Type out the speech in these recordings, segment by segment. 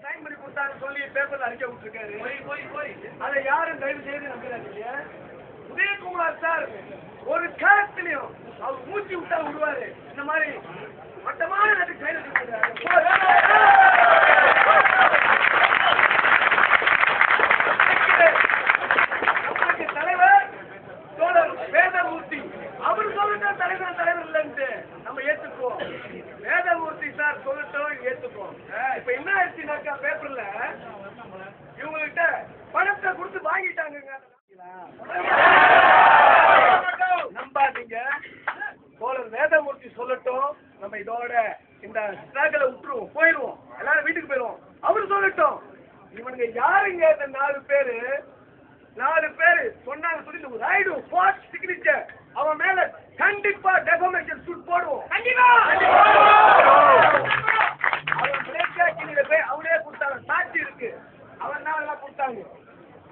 Sign பண்ணி கொடுத்தான்னு சொல்லி பேப்பர்ல அடிக்க விட்டுருக்காரு. அதை யாரும் தயவு செய்து நம்புறாங்க. உதயகுமார் சார் ஒரு காலத்திலையும் அவர் மூச்சு விட்டா விடுவாரு. இந்த மாதிரி மட்டமான நேரத்துக்கு சைன் நம்மளுக்கு தலைவர் தோழர் வேதமூர்த்தி அவர் சொல்லட்டும். தலைவர் இல்லைன்ட்டு நம்ம ஏத்துக்குவோம். வேதமூர்த்தி சார் சொல்லட்டும், ஏத்துக்குவோம். இப்ப என்ன ஆயிடுச்சுனாக்கா பேப்பர்ல இவங்ககிட்ட பணத்தை கொடுத்து வாங்கிட்டாங்க. நம்பாதீங்க. தோழர் வேதமூர்த்தி சொல்லட்டும். நம்ம இதோட இந்த ஸ்ட்ரகிளை விட்டுருவோம், போயிடுவோம், எல்லாரும் வீட்டுக்கு போயிடுவோம். அவரு சொல்லட்டும். இவனுங்க யாருங்க இந்த 4 பேரு சொன்னாங்க சொல்லி ராய்டு ஃபாஸ்ட் சிக்னேச்சர் அவன் மேல கண்டிப்பா டெஃபமேஷன் சூட் போடுவோம். அவன் பிரேக்கா கீழே போய் அவனே கொடுத்தாங்க. சாட்சி இருக்கு. அவன் தான் எல்லாம் கொடுத்தாங்க.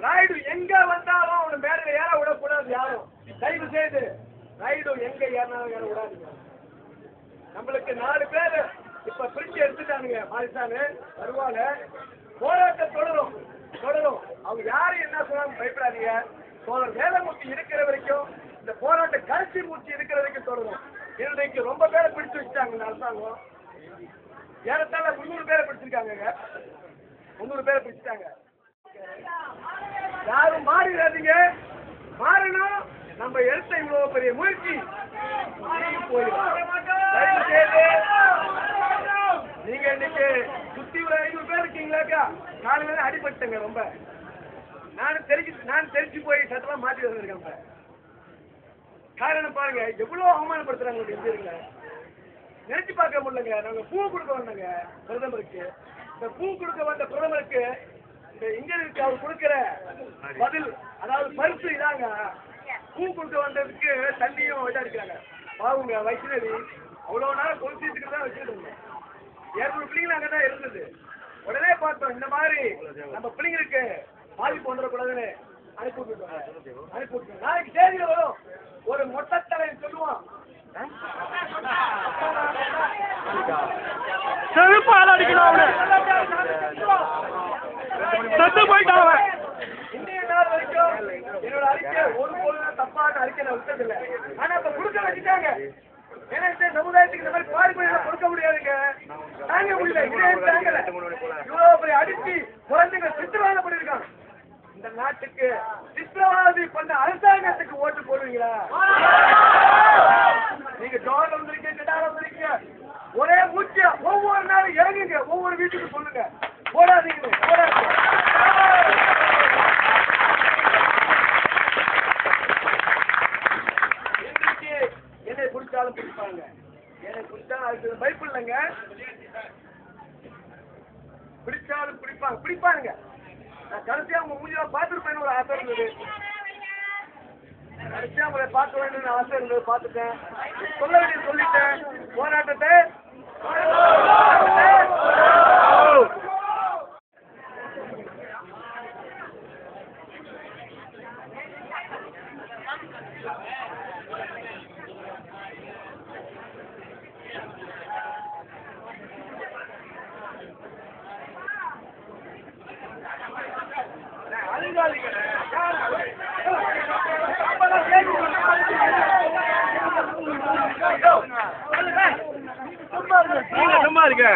ராய்டு எங்க வந்தாலும் அவனை மேல ஏற விடக்கூடாது. யாரும் தயவு செய்து ராய்டு எங்க ஏறினாலும் ஏற விடாதுங்க. நம்மளுக்கு 4 பேர் இப்ப பிரிச்சு எடுத்துட்டானுங்க. மாரிசானு வருவாங்க. போராட்டம் தொடரும். அவங்க யாரும் என்ன சொன்னாலும் பயப்படாதீங்க. தோழர் வேதமூர்த்தி இருக்கிற வரைக்கும் இந்த போராட்டம் கடைசி மூச்சு இருக்கிற வரைக்கும் தொடரும். இன்றைக்கு ரொம்ப பேரை பிடிச்சு வச்சுட்டாங்க அரசாங்கம். ஏறத்தாழ 300 பேரை பிடிச்சிருக்காங்க. 300 பேரை பிடிச்சிட்டாங்க. யாரும் மாறிடாதீங்க. மாறணும். நம்ம எடுத்த இவ்வளவு பெரிய முயற்சி நீங்க இன்னைக்கு சுத்தி ஒரு 500 பேர் இருக்கீங்களாக்கா. காலையில அடிபட்டங்க. ரொம்ப நான் தெரிஞ்சு போய் சட்டெல்லாம் மாற்றி வந்திருக்கேன். காரணம் பாருங்க எவ்வளவு அவமானப்படுத்துறாங்க. இந்தியர்களை நினைச்சு பார்க்க முடியலங்க. நாங்க பூ கொடுக்க வந்தோங்க பிரதமருக்கு. இந்த பூ கொடுக்க வந்த பிரதமருக்கு இந்த இந்தியருக்கு அவர் கொடுக்கிற பதில், அதாவது பரிசு இதாங்க. பூ கொடுக்க வந்ததுக்கு தண்ணியும் இதா இருக்கிறாங்க. பாவுங்க வைஷ்ணவி அவ்வளவு நேரம் கொலுசிட்டு தான் வச்சுட்டு இருந்தோம். 200 பிள்ளைங்களும் அங்கதான் இருந்தது. உடனே பார்த்தோம் இந்த மாதிரி நம்ம பிள்ளைங்களுக்கு பாதிப்பு வந்துடக்கூடாதுன்னு அனுப்பி விட்டுருக்கோம். நாளைக்கு செய்தியில வரும். ஒரு மொட்டத்தலைன்னு சொல்லுவான். செருப்பால் அடிக்கணும். செத்து போயிட்டான். இந்திய நாள் வரைக்கும் என்னோட அறிக்கை ஒரு பொருள் தப்பான அறிக்கை நான் விட்டதில்லை. ஆனா இப்ப கொடுக்க வச்சுட்டாங்க. ஏன்னா இந்த சமுதாயத்துக்கு இந்த மாதிரி பாதிப்பு கொடுக்க முடியாதுங்க. தாங்க முடியல. இவ்வளவு பெரிய அடிச்சு குழந்தைங்க சித்திரவதை பண்ணிருக்காங்க. இந்த நாட்டுக்கு சித்திரவாதி பண்ண அரசாங்கத்துக்கு ஓட்டு போடுவீங்களா? நீங்க ஜோன் வந்திருக்கீங்க, கிடாரம் வந்திருக்கீங்க. ஒரே மூச்சு ஒவ்வொரு நாளும் இறங்குங்க. ஒவ்வொரு வீட்டுக்கு சொல்லுங்க போடாதீங்க. இன்றைக்கு என்னை பிடிச்சாலும் பிடிப்பாங்க. என்னை பிடிச்சாலும் அதுக்கு பயப்படலைங்க. பிடிச்சாலும் பிடிப்பானுங்க. நான் கடைசியா உங்க மூஞ்சில பார்த்துருப்பேன்னு ஒரு ஆசை இருந்தது. கடைசியா உங்களை பார்க்க வேண்டிய ஆசை இருந்தது. பார்த்துட்டேன். சொல்ல வேண்டிய சொல்லிட்டேன். போராட்டத்தை சும்மா இருக்க